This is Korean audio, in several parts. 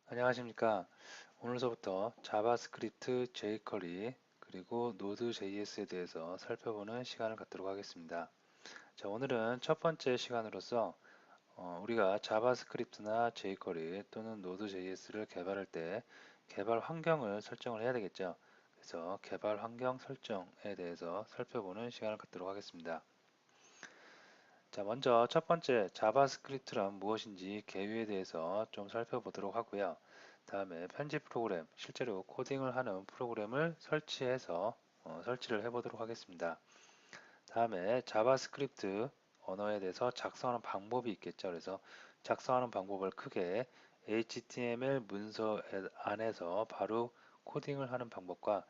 안녕하십니까. 오늘서부터 자바스크립트, jQuery, 그리고 Node.js에 대해서 살펴보는 시간을 갖도록 하겠습니다. 자, 오늘은 첫 번째 시간으로서 우리가 자바스크립트나 jQuery 또는 Node.js를 개발할 때 개발 환경을 설정을 해야 되겠죠. 그래서 개발 환경 설정에 대해서 살펴보는 시간을 갖도록 하겠습니다. 자, 먼저 첫 번째 자바스크립트란 무엇인지 개요에 대해서 좀 살펴보도록 하고요. 다음에 편집 프로그램, 실제로 코딩을 하는 프로그램을 설치해서 설치를 해보도록 하겠습니다. 다음에 자바스크립트 언어에 대해서 작성하는 방법이 있겠죠. 그래서 작성하는 방법을 크게 HTML 문서 안에서 바로 코딩을 하는 방법과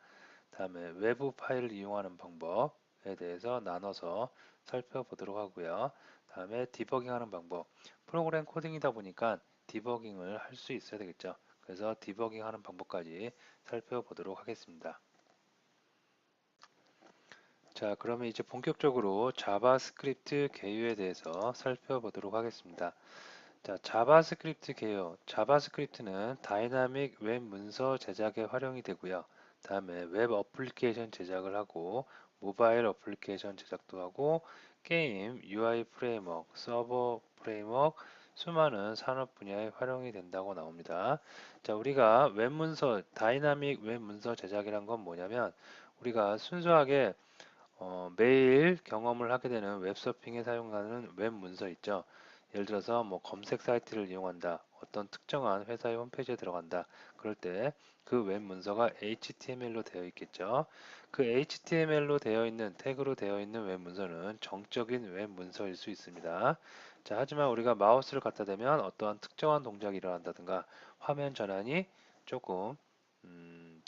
다음에 외부 파일을 이용하는 방법에 대해서 나눠서 살펴보도록 하고요. 다음에 디버깅하는 방법. 프로그램 코딩이다 보니까 디버깅을 할 수 있어야 되겠죠. 그래서 디버깅하는 방법까지 살펴보도록 하겠습니다. 자, 그러면 이제 본격적으로 자바스크립트 개요에 대해서 살펴보도록 하겠습니다. 자, 자바스크립트 개요. 자바스크립트는 다이나믹 웹 문서 제작에 활용이 되고요. 다음에 웹 어플리케이션 제작을 하고 모바일 어플리케이션 제작도 하고 게임, UI 프레임워크, 서버 프레임워크 수많은 산업 분야에 활용이 된다고 나옵니다. 자, 우리가 웹 문서, 다이나믹 웹 문서 제작이란 건 뭐냐면 우리가 순수하게 매일 경험을 하게 되는 웹서핑에 사용하는 웹 문서 있죠. 예를 들어서 뭐 검색 사이트를 이용한다. 어떤 특정한 회사의 홈페이지에 들어간다. 그럴 때 그 웹 문서가 HTML로 되어 있겠죠. 그 HTML로 되어 있는 태그로 되어 있는 웹 문서는 정적인 웹 문서일 수 있습니다. 자, 하지만 우리가 마우스를 갖다 대면 어떠한 특정한 동작이 일어난다든가 화면 전환이 조금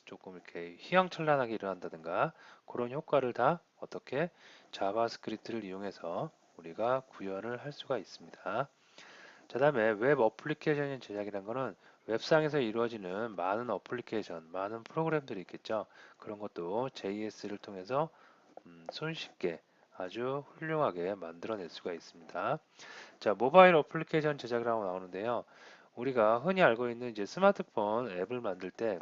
조금 이렇게 휘황찬란하게 일어난다든가 그런 효과를 다 어떻게 자바스크립트를 이용해서 우리가 구현을 할 수가 있습니다. 자, 다음에 웹 어플리케이션 제작이라는 것은 웹상에서 이루어지는 많은 어플리케이션, 많은 프로그램들이 있겠죠. 그런 것도 JS를 통해서 손쉽게 아주 훌륭하게 만들어낼 수가 있습니다. 자, 모바일 어플리케이션 제작이라고 나오는데요. 우리가 흔히 알고 있는 이제 스마트폰 앱을 만들 때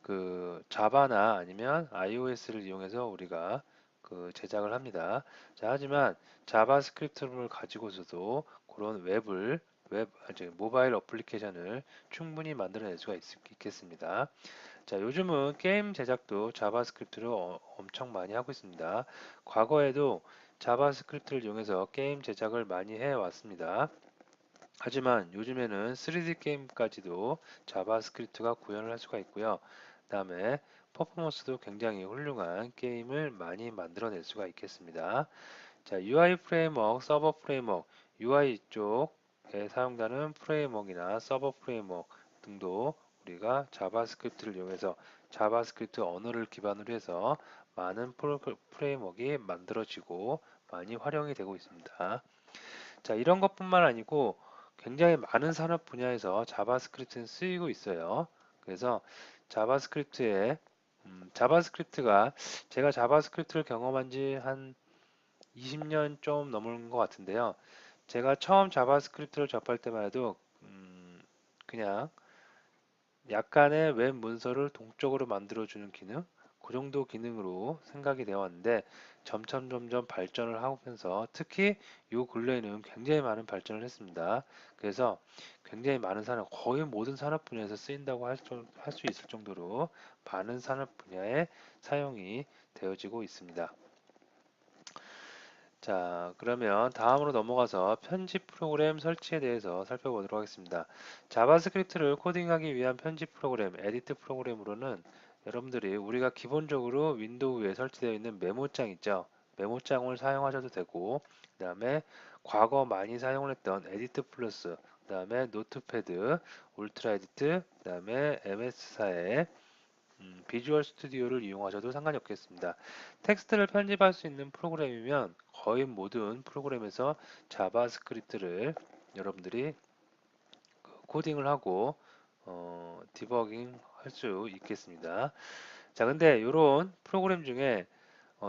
그 자바나 아니면 iOS를 이용해서 우리가 그 제작을 합니다. 자, 하지만 자바스크립트를 가지고서도 그런 이제 모바일 어플리케이션을 충분히 만들어낼 수가 있겠습니다. 자, 요즘은 게임 제작도 자바스크립트를 엄청 많이 하고 있습니다. 과거에도 자바스크립트를 이용해서 게임 제작을 많이 해 왔습니다. 하지만 요즘에는 3D 게임까지도 자바스크립트가 구현을 할 수가 있고요. 그다음에 퍼포먼스도 굉장히 훌륭한 게임을 많이 만들어낼 수가 있겠습니다. 자, UI 프레임워크, 서버 프레임워크, UI 쪽에 사용되는 프레임워크나 서버 프레임워크 등도 우리가 자바스크립트를 이용해서 자바스크립트 언어를 기반으로 해서 많은 프레임워크가 만들어지고 많이 활용이 되고 있습니다. 자, 이런 것뿐만 아니고 굉장히 많은 산업 분야에서 자바스크립트는 쓰이고 있어요. 그래서 자바스크립트에 자바스크립트가 제가 자바스크립트를 경험한 지 한 20년 좀 넘은 것 같은데요. 제가 처음 자바스크립트를 접할 때만 해도 그냥 약간의 웹 문서를 동적으로 만들어주는 기능, 그 정도 기능으로 생각이 되어 왔는데 점점 발전을 하면서 특히 요 근래에는 굉장히 많은 발전을 했습니다. 그래서 굉장히 많은 산업, 거의 모든 산업 분야에서 쓰인다고 할 수 있을 정도로 많은 산업 분야에 사용이 되어지고 있습니다. 자, 그러면 다음으로 넘어가서 편집 프로그램 설치에 대해서 살펴보도록 하겠습니다. 자바스크립트를 코딩하기 위한 편집 프로그램, 에디트 프로그램으로는 여러분들이 우리가 기본적으로 윈도우에 설치되어 있는 메모장 있죠? 메모장을 사용하셔도 되고, 그 다음에 과거 많이 사용을 했던 에디트 플러스, 그 다음에 노트패드, 울트라 에디트, 그 다음에 MS사의 비주얼 스튜디오를 이용하셔도 상관이 없겠습니다. 텍스트를 편집할 수 있는 프로그램이면 거의 모든 프로그램에서 자바스크립트를 여러분들이 코딩을 하고 디버깅 할 수 있겠습니다. 자, 근데 이런 프로그램 중에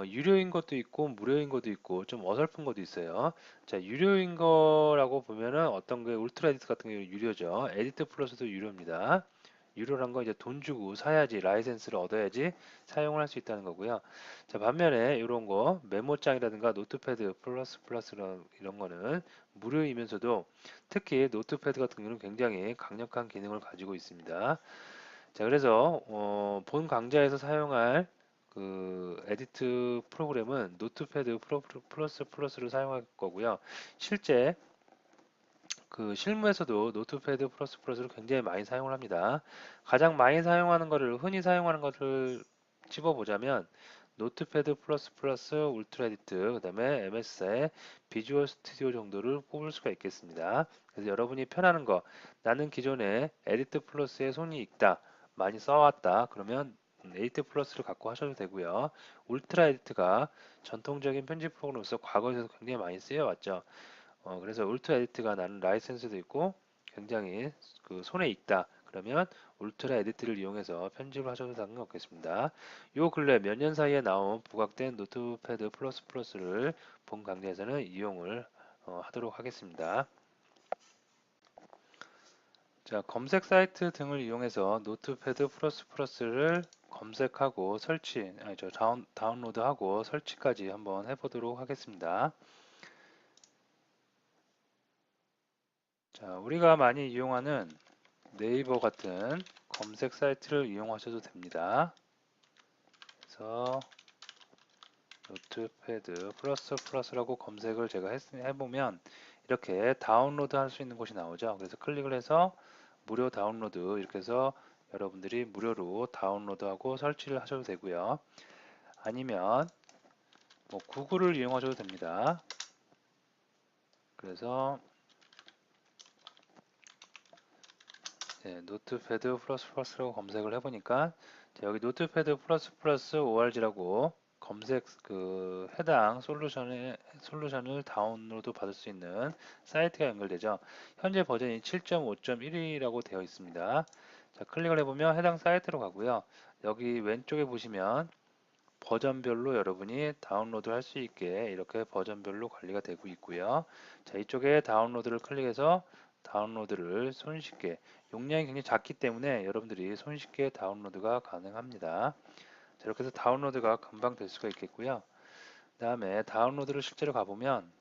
유료인 것도 있고 무료인 것도 있고 좀 어설픈 것도 있어요. 자, 유료인 거라고 보면은 어떤 게 울트라 에디트 같은 경우 유료죠. 에디트 플러스도 유료입니다. 유료란 건 이제 돈 주고 사야지 라이센스를 얻어야지 사용을 할 수 있다는 거고요. 자, 반면에 이런 거 메모장이라든가 노트패드 플러스 이런 거는 무료이면서도 특히 노트패드 같은 경우는 굉장히 강력한 기능을 가지고 있습니다. 자, 그래서 본 강좌에서 사용할 그 에디트 프로그램은 노트패드 플러스를 사용할 거고요. 실제 그 실무에서도 노트패드 플러스를 굉장히 많이 사용을 합니다. 가장 많이 사용하는 것을 흔히 사용하는 것을 집어보자면 노트패드 플러스 울트라 에디트 그다음에 MS의 비주얼 스튜디오 정도를 꼽을 수가 있겠습니다. 그래서 여러분이 편하는 거 나는 기존에 에디트 플러스에 손이 익다 많이 써왔다 그러면 에디트 플러스를 갖고 하셔도 되고요. 울트라 에디트가 전통적인 편집 프로그램으로서 과거에도 굉장히 많이 쓰여왔죠. 그래서 울트라 에디트가 나는 라이센스도 있고 굉장히 그 손에 익다. 그러면 울트라 에디트를 이용해서 편집을 하셔도 상관없겠습니다. 요 근래 몇 년 사이에 나온 부각된 노트패드 플러스를 본 강좌에서는 이용을 하도록 하겠습니다. 자, 검색 사이트 등을 이용해서 노트패드 플러스를 검색하고 아니죠, 다운로드하고 설치까지 한번 해보도록 하겠습니다. 자, 우리가 많이 이용하는 네이버 같은 검색 사이트를 이용하셔도 됩니다. 그래서 노트패드 플러스라고 검색을 제가 해보면 이렇게 다운로드 할 수 있는 곳이 나오죠. 그래서 클릭을 해서 무료 다운로드 이렇게 해서 여러분들이 무료로 다운로드하고 설치를 하셔도 되고요. 아니면 뭐 구글을 이용하셔도 됩니다. 그래서 노트패드 플러스라고 검색을 해보니까 여기 노트패드 플러스 org라고 검색 그 해당 솔루션을 다운로드 받을 수 있는 사이트가 연결되죠. 현재 버전이 7.5.1이라고 되어 있습니다. 자, 클릭을 해보면 해당 사이트로 가고요. 여기 왼쪽에 보시면 버전별로 여러분이 다운로드 할 수 있게 이렇게 버전별로 관리가 되고 있고요. 자, 이쪽에 다운로드를 클릭해서 다운로드를 손쉽게 용량이 굉장히 작기 때문에 여러분들이 손쉽게 다운로드가 가능합니다. 자, 이렇게 해서 다운로드가 금방 될 수가 있겠고요. 그 다음에 다운로드를 실제로 가보면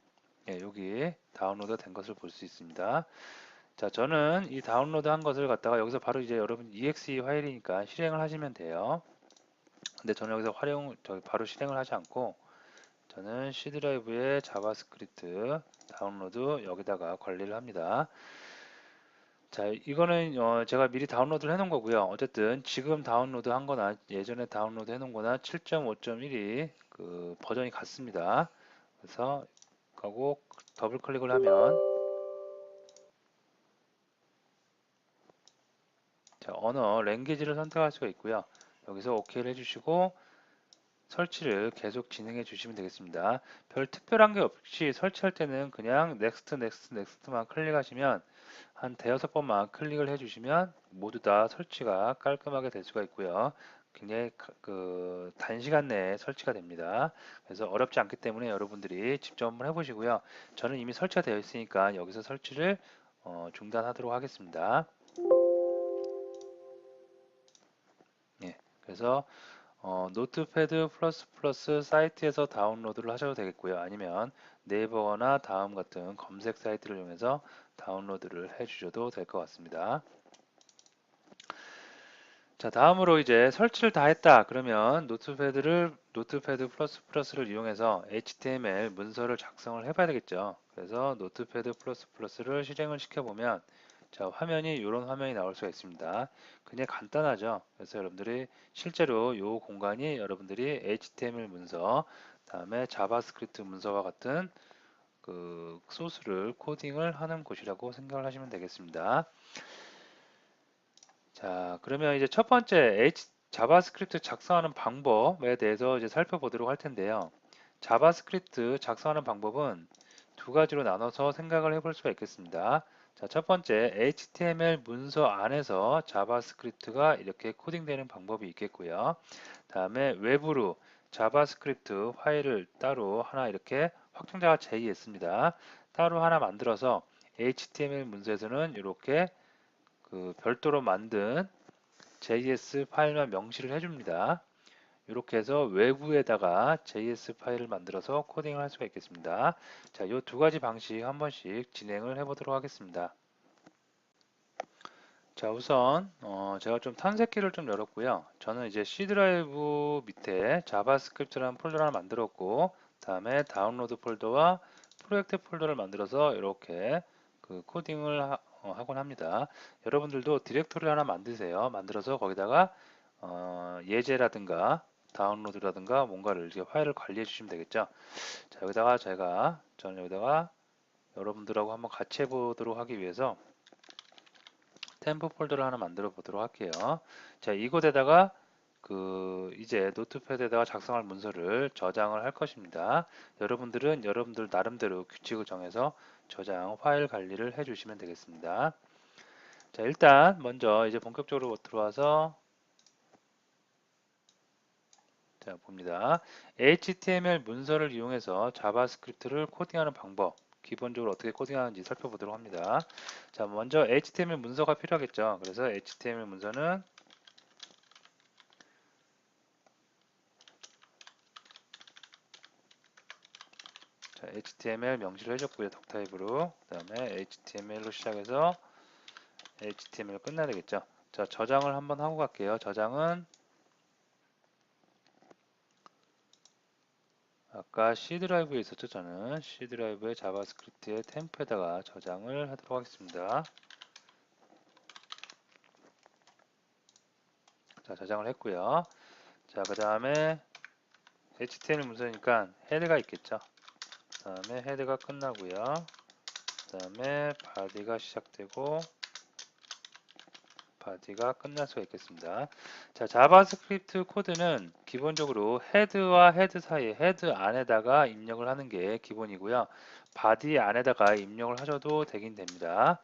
여기 다운로드 된 것을 볼 수 있습니다. 자, 저는 이 다운로드 한 것을 갖다가 여기서 바로 이제 여러분 exe 파일이니까 실행을 하시면 돼요. 근데 저는 여기서 바로 실행을 하지 않고 저는 C 드라이브에 자바스크립트 다운로드 여기다가 관리를 합니다. 자, 이거는 제가 미리 다운로드를 해놓은 거고요. 어쨌든 지금 다운로드 한 거나 예전에 다운로드 해놓은 거나 7.5.1이 그 버전이 같습니다. 그래서 가고 더블 클릭을 하면 자, 언어 랭귀지를 선택할 수가 있고요. 여기서 OK를 해주시고 설치를 계속 진행해 주시면 되겠습니다. 별 특별한 게 없이 설치할 때는 그냥 넥스트만 클릭하시면 한 대여섯 번만 클릭을 해주시면 모두 다 설치가 깔끔하게 될 수가 있고요. 굉장히 그 단시간 내에 설치가 됩니다. 그래서 어렵지 않기 때문에 여러분들이 직접 한번 해보시고요. 저는 이미 설치가 되어 있으니까 여기서 설치를 중단하도록 하겠습니다. 예, 그래서 노트패드 플러스 사이트에서 다운로드를 하셔도 되겠고요. 아니면 네이버나 다음 같은 검색 사이트를 이용해서 다운로드를 해 주셔도 될 것 같습니다. 자, 다음으로 이제 설치를 다 했다. 그러면 노트패드 플러스를 이용해서 HTML 문서를 작성을 해봐야 되겠죠. 그래서 노트패드 플러스를 실행을 시켜보면 자, 화면이 이런 화면이 나올 수가 있습니다. 굉장히 간단하죠. 그래서 여러분들이 실제로 이 공간이 여러분들이 HTML 문서, 다음에 자바스크립트 문서와 같은 그 소스를 코딩을 하는 곳이라고 생각을 하시면 되겠습니다. 자, 그러면 이제 첫 번째 자바스크립트 작성하는 방법에 대해서 이제 살펴보도록 할 텐데요. 자바스크립트 작성하는 방법은 두 가지로 나눠서 생각을 해볼 수가 있겠습니다. 자, 첫 번째 HTML 문서 안에서 자바스크립트가 이렇게 코딩되는 방법이 있겠고요. 다음에 외부로 자바스크립트 파일을 따로 하나 이렇게 확정자가 제의했습니다. 따로 하나 만들어서 HTML 문서에서는 이렇게 그 별도로 만든 JS 파일만 명시를 해줍니다. 이렇게 해서 외부에다가 JS 파일을 만들어서 코딩을 할 수가 있겠습니다. 자, 이 두 가지 방식 한 번씩 진행을 해보도록 하겠습니다. 자, 우선 제가 좀 탐색기를 좀 열었고요. 저는 이제 C 드라이브 밑에 자바스크립트라는 폴더를 하나 만들었고, 다음에 다운로드 폴더와 프로젝트 폴더를 만들어서 이렇게 그 코딩을 하곤 합니다. 여러분들도 디렉토리 하나 만드세요. 만들어서 거기다가 예제라든가 다운로드라든가 뭔가를 이렇게 파일을 관리해 주시면 되겠죠. 자, 저는 여기다가 여러분들하고 한번 같이 해보도록 하기 위해서 템프 폴더를 하나 만들어 보도록 할게요. 자, 이곳에다가 이제 노트패드에다가 작성할 문서를 저장을 할 것입니다. 여러분들은 여러분들 나름대로 규칙을 정해서 저장 파일 관리를 해주시면 되겠습니다. 자, 일단 먼저 이제 본격적으로 들어와서 자, 봅니다. HTML 문서를 이용해서 자바스크립트를 코딩하는 방법, 기본적으로 어떻게 코딩하는지 살펴보도록 합니다. 자, 먼저 HTML 문서가 필요하겠죠. 그래서 HTML 문서는 자, HTML 명시를 해줬고요. 덕타입으로. 그 다음에 HTML로 시작해서 HTML 끝나야 되겠죠. 자, 저장을 한번 하고 갈게요. 저장은 아까 C 드라이브에 있었죠. 저는 C 드라이브의 자바스크립트의 템프에다가 저장을 하도록 하겠습니다. 자, 저장을 했고요. 자, 그 다음에 HTML 문서니까 헤드가 있겠죠. 그 다음에 헤드가 끝나고요. 그 다음에 바디가 시작되고 바디가 끝날 수가 있겠습니다. 자, 자바스크립트 코드는 기본적으로 헤드와 헤드 사이에 헤드 안에다가 입력을 하는 게 기본이고요. 바디 안에다가 입력을 하셔도 되긴 됩니다.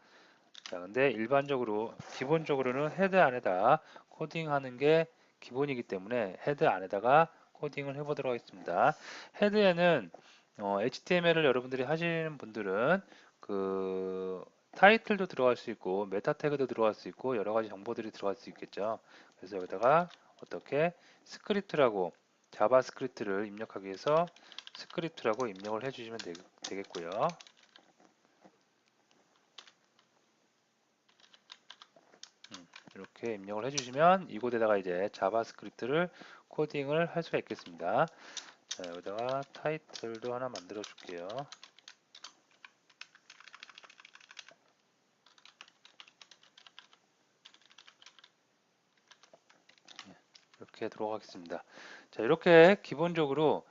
자, 근데 기본적으로는 헤드 안에다 코딩하는 게 기본이기 때문에 헤드 안에다가 코딩을 해보도록 하겠습니다. 헤드에는 HTML을 여러분들이 하시는 분들은 그 타이틀도 들어갈 수 있고 메타 태그도 들어갈 수 있고 여러 가지 정보들이 들어갈 수 있겠죠. 그래서 여기다가 어떻게 스크립트라고 자바스크립트를 입력하기 위해서 스크립트라고 입력을 해주시면 되겠고요. 이렇게 입력을 해주시면 이곳에다가 이제 자바스크립트를 코딩을 할 수가 있겠습니다. 자, 여기다가 타이틀도 하나 만들어 줄게요. 이렇게 들어가겠습니다. 자, 이렇게 기본적으로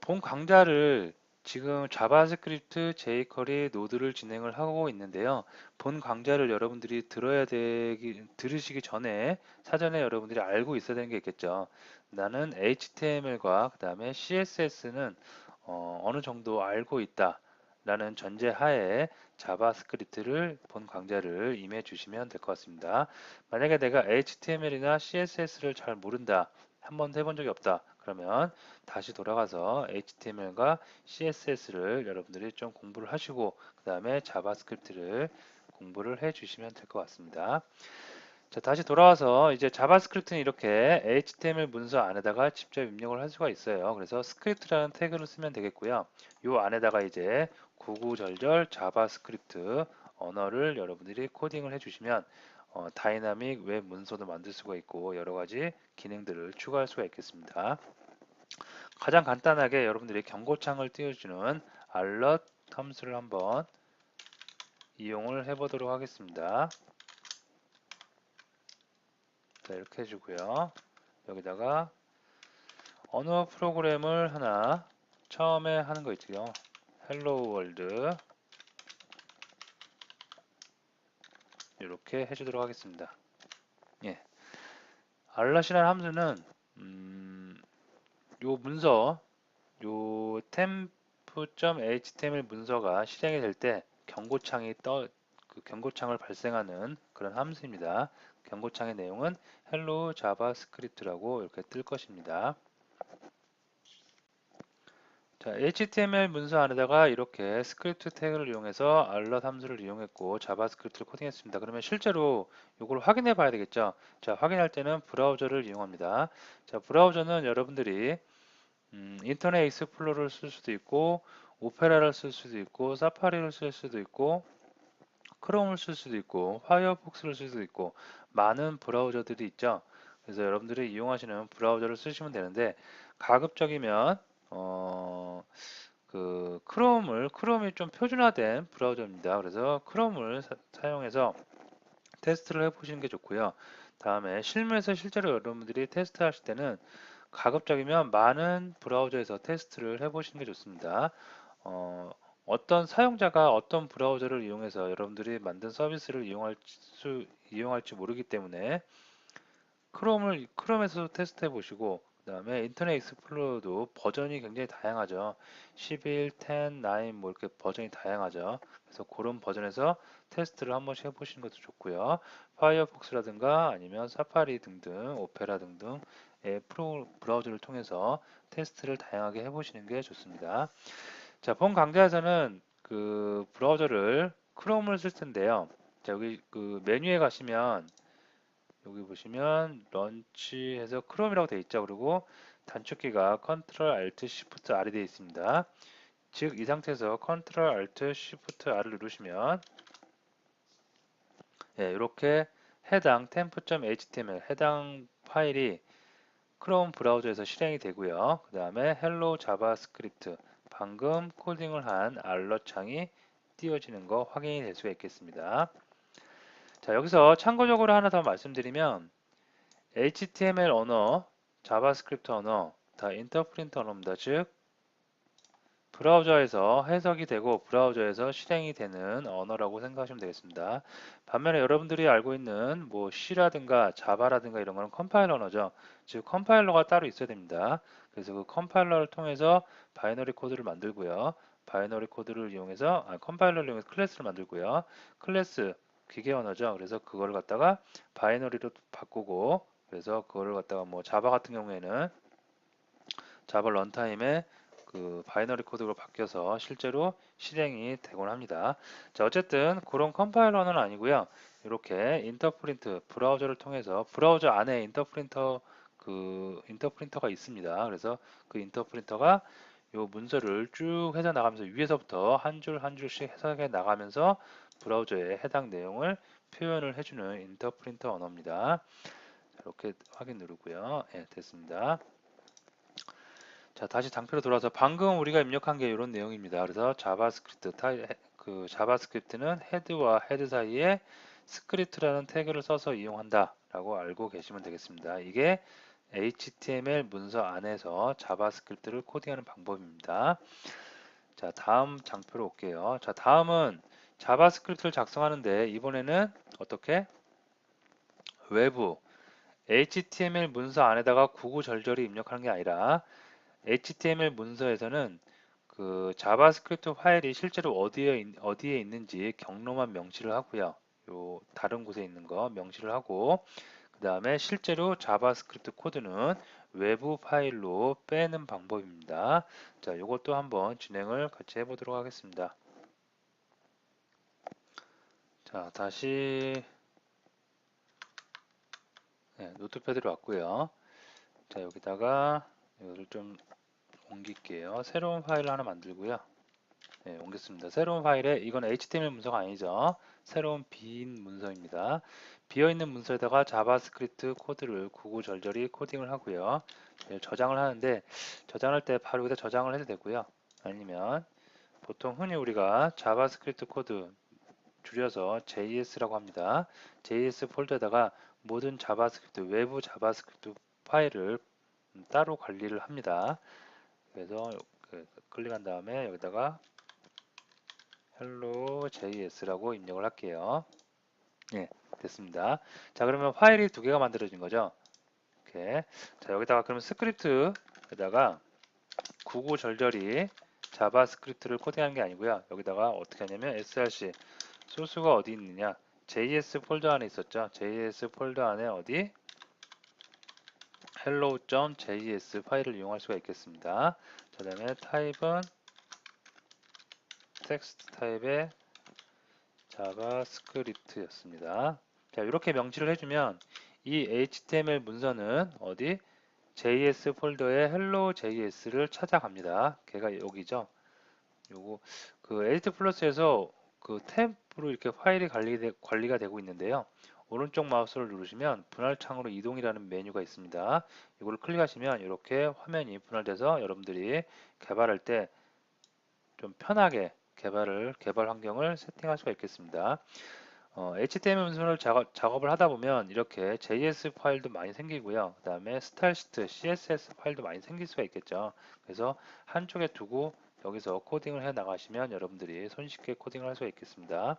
본 강좌를 지금 자바스크립트, jQuery, 노드를 진행을 하고 있는데요. 본 강좌를 여러분들이 들으시기 전에 사전에 여러분들이 알고 있어야 되는 게 있겠죠. 나는 HTML과 그 다음에 CSS는 어느 정도 알고 있다. 라는 전제 하에 자바스크립트를 본 강좌를 임해 주시면 될 것 같습니다. 만약에 내가 HTML이나 CSS를 잘 모른다. 한 번도 해본 적이 없다. 그러면 다시 돌아가서 HTML과 CSS를 여러분들이 좀 공부를 하시고 그 다음에 자바스크립트를 공부를 해 주시면 될 것 같습니다. 자, 다시 돌아와서 이제 자바스크립트는 이렇게 HTML 문서 안에다가 직접 입력을 할 수가 있어요. 그래서 스크립트라는 태그를 쓰면 되겠고요. 이 안에다가 이제 구구절절 자바스크립트 언어를 여러분들이 코딩을 해주시면 다이나믹 웹 문서도 만들 수가 있고 여러 가지 기능들을 추가할 수가 있겠습니다. 가장 간단하게 여러분들이 경고창을 띄워주는 alert 텀스를 한번 이용을 해보도록 하겠습니다. 자, 이렇게 해주고요. 여기다가 언어 프로그램을 하나 처음에 하는 거 있죠. 헬로 월드 이렇게 해주도록 하겠습니다. 예, 알럿이라는 함수는 요 문서 요 temp.html 문서가 실행이 될 때 경고창을 발생하는 그런 함수입니다. 경고창의 내용은 hello 자바스크립트라고 이렇게 뜰 것입니다. 자, HTML 문서 안에다가 이렇게 스크립트 태그를 이용해서 알럿 함수를 이용했고 자바스크립트를 코딩했습니다. 그러면 실제로 이걸 확인해 봐야 되겠죠. 자, 확인할 때는 브라우저를 이용합니다. 자, 브라우저는 여러분들이 인터넷 익스플로러를 쓸 수도 있고 오페라를 쓸 수도 있고 사파리를 쓸 수도 있고 크롬을 쓸 수도 있고 파이어폭스를 쓸 수도 있고 많은 브라우저들이 있죠. 그래서 여러분들이 이용하시는 브라우저를 쓰시면 되는데 가급적이면 크롬이 좀 표준화된 브라우저입니다. 그래서 크롬을 사용해서 테스트를 해보시는 게 좋고요. 다음에 실무에서 실제로 여러분들이 테스트 하실 때는 가급적이면 많은 브라우저에서 테스트를 해보시는 게 좋습니다. 어떤 사용자가 어떤 브라우저를 이용해서 여러분들이 만든 서비스를 이용할지 모르기 때문에 크롬에서 테스트해 보시고 그 다음에 인터넷 익스플로러도 버전이 굉장히 다양하죠. 11, 10, 9 뭐 이렇게 버전이 다양하죠. 그래서 그런 버전에서 테스트를 한 번씩 해보시는 것도 좋고요. 파이어폭스라든가 아니면 사파리 등등, 오페라 등등의 브라우저를 통해서 테스트를 다양하게 해보시는 게 좋습니다. 자, 본 강좌에서는 그 브라우저를 크롬을 쓸 텐데요. 자, 여기 그 메뉴에 가시면 여기 보시면 런치해서 크롬이라고 되어 있죠. 그리고 단축키가 Ctrl Alt Shift R이 되어 있습니다. 즉 이 상태에서 Ctrl Alt Shift R을 누르시면 이렇게 해당 temp.html 해당 파일이 크롬 브라우저에서 실행이 되고요. 그 다음에 헬로 자바스크립트 방금 코딩을 한 알럿 창이 띄워지는 거 확인이 될 수가 있겠습니다. 자, 여기서 참고적으로 하나 더 말씀드리면 HTML 언어, 자바스크립트 언어, 다 인터프린트 언어입니다. 즉 브라우저에서 해석이 되고 브라우저에서 실행이 되는 언어라고 생각하시면 되겠습니다. 반면에 여러분들이 알고 있는 뭐 C라든가 자바라든가 이런 거는 컴파일러 언어죠. 즉 컴파일러가 따로 있어야 됩니다. 그래서 그 컴파일러를 통해서 바이너리 코드를 만들고요. 바이너리 코드를 이용해서 컴파일러를 이용해서 클래스를 만들고요. 클래스 기계 언어죠. 그래서 그걸 갖다가 바이너리로 바꾸고 그래서 그거를 갖다가 뭐 자바 같은 경우에는 자바 런타임에 그 바이너리 코드로 바뀌어서 실제로 실행이 되곤 합니다. 자, 어쨌든 그런 컴파일러는 아니고요. 이렇게 인터프린트 브라우저를 통해서 브라우저 안에 인터프린터가 있습니다. 그래서 그 인터프린터가 요 문서를 쭉 해서 나가면서 위에서부터 한 줄 한 줄씩 해석해 나가면서 브라우저에 해당 내용을 표현을 해주는 인터프린터 언어입니다. 이렇게 확인 누르고요. 예, 됐습니다. 자, 다시 장표로 돌아와서 방금 우리가 입력한 게 이런 내용입니다. 그래서 자바스크립트는 헤드와 헤드 사이에 스크립트라는 태그를 써서 이용한다 라고 알고 계시면 되겠습니다. 이게 HTML 문서 안에서 자바스크립트를 코딩하는 방법입니다. 자, 다음 장표로 올게요. 자, 다음은 자바스크립트를 작성하는데 이번에는 어떻게? 외부 HTML 문서 안에다가 구구절절히 입력하는 게 아니라 HTML 문서에서는 그 자바스크립트 파일이 실제로 어디에 있는지 경로만 명시를 하고요. 요 다른 곳에 있는 거 명시를 하고 그 다음에 실제로 자바스크립트 코드는 외부 파일로 빼는 방법입니다. 자, 이것도 한번 진행을 같이 해보도록 하겠습니다. 자, 다시 노트패드로 왔고요. 자, 여기다가 이거를 좀 옮길게요. 새로운 파일을 하나 만들고요. 네, 옮겼습니다. 새로운 파일에 이건 HTML 문서가 아니죠. 새로운 빈 문서입니다. 비어있는 문서에다가 자바스크립트 코드를 구구절절히 코딩을 하고요. 네, 저장을 하는데 저장할 때 바로 여기다 저장을 해도 되고요. 아니면 보통 흔히 우리가 자바스크립트 코드 줄여서 JS라고 합니다. JS 폴더에다가 모든 자바스크립트, 외부 자바스크립트 파일을 따로 관리를 합니다. 그래서 클릭한 다음에 여기다가 hello.js라고 입력을 할게요. 예, 됐습니다. 자, 그러면 파일이 두 개가 만들어진 거죠. 이렇게. 자, 여기다가 그러면 스크립트에다가 구구절절히 자바스크립트를 코딩하는 게 아니고요. 여기다가 어떻게 하냐면 src 소스가 어디 있느냐? JS 폴더 안에 있었죠. JS 폴더 안에 어디? hello.js 파일을 이용할 수가 있겠습니다. 그 다음에 타입은 텍스트 타입의 자바스크립트였습니다. 자, 이렇게 명시를 해주면 이 HTML 문서는 어디? JS 폴더의 hello.js를 찾아갑니다. 걔가 여기죠. 요거 그 에디트 플러스에서 그 탭으로 이렇게 파일이 관리가 되고 있는데요. 오른쪽 마우스를 누르시면 분할 창으로 이동이라는 메뉴가 있습니다. 이걸 클릭하시면 이렇게 화면이 분할돼서 여러분들이 개발할 때 좀 편하게 개발 환경을 세팅할 수가 있겠습니다. HTML 문서를 작업을 하다 보면 이렇게 JS 파일도 많이 생기고요. 그 다음에 스타일 시트, CSS 파일도 많이 생길 수가 있겠죠. 그래서 한쪽에 두고 여기서 코딩을 해 나가시면 여러분들이 손쉽게 코딩을 할 수가 있겠습니다.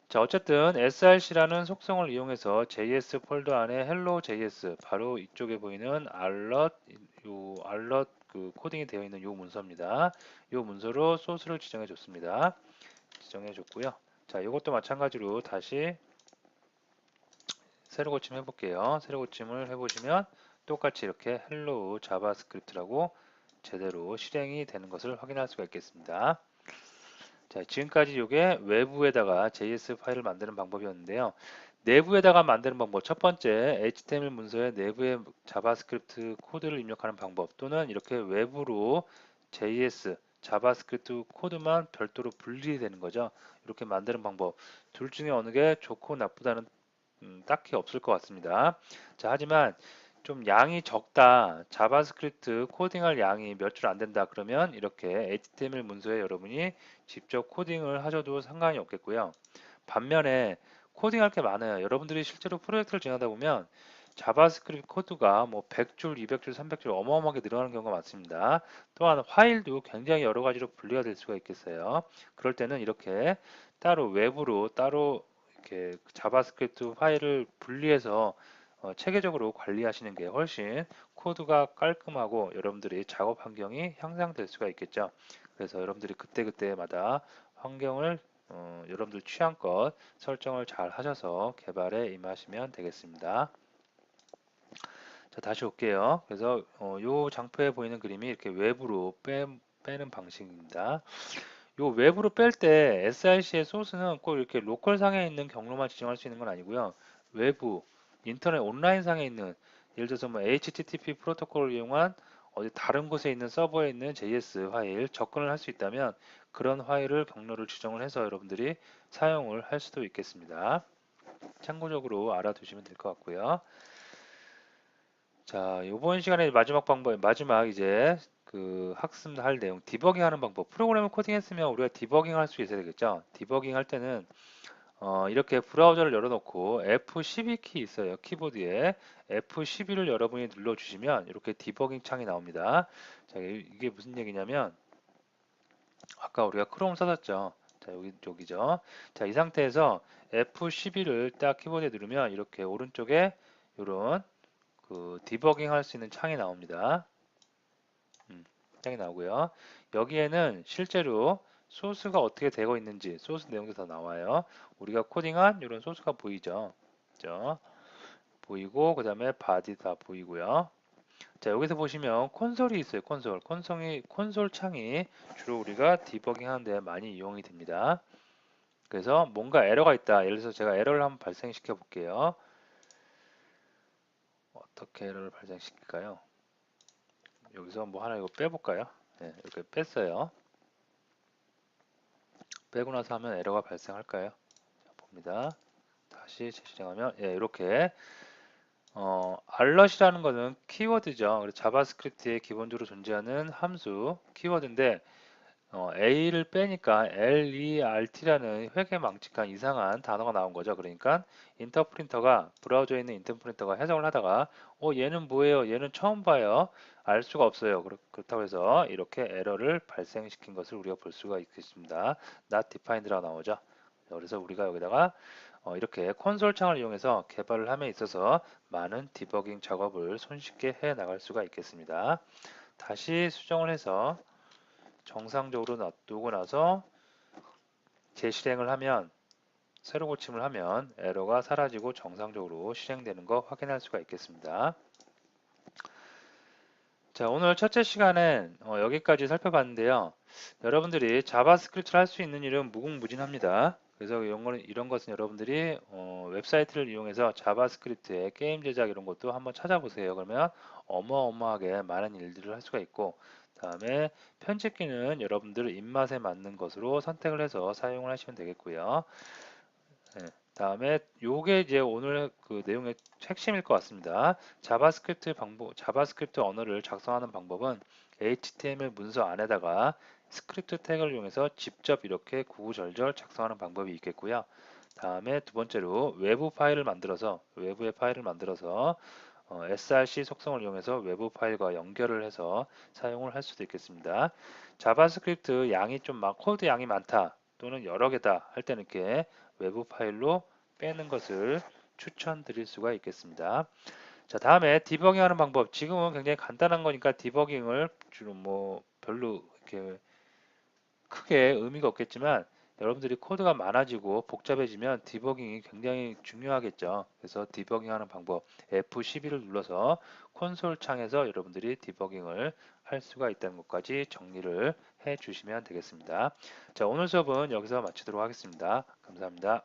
자, 어쨌든 src라는 속성을 이용해서 JS 폴더 안에 hello.js 바로 이쪽에 보이는 alert 그 코딩이 되어 있는 요 문서입니다. 요 문서로 소스를 지정해 줬습니다. 지정해 줬고요. 자, 이것도 마찬가지로 다시 새로 고침 해볼게요. 새로 고침을 해보시면 똑같이 이렇게 hello 자바스크립트라고 제대로 실행이 되는 것을 확인할 수가 있겠습니다. 자, 지금까지 이게 외부에다가 JS 파일을 만드는 방법이었는데요. 내부에다가 만드는 방법, 첫 번째 HTML 문서의 내부에 자바스크립트 코드를 입력하는 방법, 또는 이렇게 외부로 JS, 자바스크립트 코드만 별도로 분리되는 거죠. 이렇게 만드는 방법, 둘 중에 어느 게 좋고 나쁘다는 딱히 없을 것 같습니다. 자, 하지만 좀 양이 적다, 자바스크립트 코딩할 양이 몇 줄 안 된다 그러면 이렇게 HTML 문서에 여러분이 직접 코딩을 하셔도 상관이 없겠고요. 반면에 코딩할 게 많아요. 여러분들이 실제로 프로젝트를 진행하다 보면 자바스크립트 코드가 뭐 100줄, 200줄, 300줄 어마어마하게 늘어나는 경우가 많습니다. 또한 파일도 굉장히 여러 가지로 분리가 될 수가 있겠어요. 그럴 때는 이렇게 따로 외부로 따로 이렇게 자바스크립트 파일을 분리해서 체계적으로 관리하시는 게 훨씬 코드가 깔끔하고 여러분들이 작업 환경이 향상될 수가 있겠죠. 그래서 여러분들이 그때그때마다 환경을 여러분들 취향껏 설정을 잘 하셔서 개발에 임하시면 되겠습니다. 자, 다시 올게요. 그래서 요 장표에 보이는 그림이 이렇게 외부로 빼는 방식입니다. 요 외부로 뺄 때 SIC의 소스는 꼭 이렇게 로컬 상에 있는 경로만 지정할 수 있는 건 아니고요. 외부, 인터넷 온라인 상에 있는 예를 들어서 뭐 HTTP 프로토콜을 이용한 어디 다른 곳에 있는 서버에 있는 JS 파일 접근을 할 수 있다면 그런 파일을 경로를 지정을 해서 여러분들이 사용을 할 수도 있겠습니다. 참고적으로 알아두시면 될 것 같고요. 자, 이번 시간에 마지막 이제 그 학습할 내용, 디버깅 하는 방법. 프로그램을 코딩했으면 우리가 디버깅 할 수 있어야 되겠죠. 디버깅 할 때는 이렇게 브라우저를 열어놓고 F12 키 있어요. 키보드에 F12를 여러분이 눌러주시면 이렇게 디버깅 창이 나옵니다. 자, 이게 무슨 얘기냐면 아까 우리가 크롬 써놨죠. 자, 여기죠. 자, 이 상태에서 F12를 딱 키보드에 누르면 이렇게 오른쪽에 이런 그 디버깅 할 수 있는 창이 나옵니다. 창이 나오고요. 여기에는 실제로 소스가 어떻게 되고 있는지 소스 내용도 다 나와요. 우리가 코딩한 이런 소스가 보이죠. 그죠? 보이고 그 다음에 바디 다 보이고요. 자, 여기서 보시면 콘솔이 있어요. 콘솔 창이 주로 우리가 디버깅 하는데 많이 이용이 됩니다. 그래서 뭔가 에러가 있다. 예를 들어서 제가 에러를 한번 발생시켜 볼게요. 어떻게 에러를 발생시킬까요? 여기서 뭐 하나 이거 빼볼까요? 네, 이렇게 뺐어요. 빼고 나서 하면 에러가 발생할까요? 자, 봅니다. 다시 재실행하면 예, 이렇게 알럿이라는 것은 키워드죠. 그래서 자바스크립트에 기본적으로 존재하는 함수 키워드인데 A를 빼니까 LERT라는 회계망측한 이상한 단어가 나온 거죠. 그러니까 브라우저에 있는 인터프린터가 해석을 하다가 얘는 뭐예요? 얘는 처음 봐요. 알 수가 없어요. 그렇다고 해서 이렇게 에러를 발생시킨 것을 우리가 볼 수가 있겠습니다. not defined라고 나오죠. 그래서 우리가 여기다가 이렇게 콘솔 창을 이용해서 개발을 함에 있어서 많은 디버깅 작업을 손쉽게 해 나갈 수가 있겠습니다. 다시 수정을 해서 정상적으로 놔두고 나서 재실행을 하면 새로 고침을 하면 에러가 사라지고 정상적으로 실행되는 거 확인할 수가 있겠습니다. 자, 오늘 첫째 시간엔 여기까지 살펴봤는데요. 여러분들이 자바스크립트를 할 수 있는 일은 무궁무진합니다. 그래서 이런 것은 여러분들이 웹사이트를 이용해서 자바스크립트의 게임 제작 이런 것도 한번 찾아보세요. 그러면 어마어마하게 많은 일들을 할 수가 있고, 다음에 편집기는 여러분들 입맛에 맞는 것으로 선택을 해서 사용을 하시면 되겠고요. 네, 다음에 요게 이제 오늘 그 내용의 핵심일 것 같습니다. 자바스크립트 언어를 작성하는 방법은 HTML 문서 안에다가 스크립트 태그를 이용해서 직접 이렇게 구구절절 작성하는 방법이 있겠고요. 다음에 두 번째로 외부의 파일을 만들어서 src 속성을 이용해서 외부 파일과 연결을 해서 사용을 할 수도 있겠습니다. 자바스크립트 양이 좀 코드 양이 많다 또는 여러 개다 할 때는 이렇게 외부 파일로 빼는 것을 추천드릴 수가 있겠습니다. 자, 다음에 디버깅 하는 방법. 지금은 굉장히 간단한 거니까 디버깅을 주로 뭐 별로 이렇게 크게 의미가 없겠지만 여러분들이 코드가 많아지고 복잡해지면 디버깅이 굉장히 중요하겠죠. 그래서 디버깅 하는 방법 F12를 눌러서 콘솔 창에서 여러분들이 디버깅을 할 수가 있다는 것까지 정리를 해 주시면 되겠습니다. 자, 오늘 수업은 여기서 마치도록 하겠습니다. 감사합니다.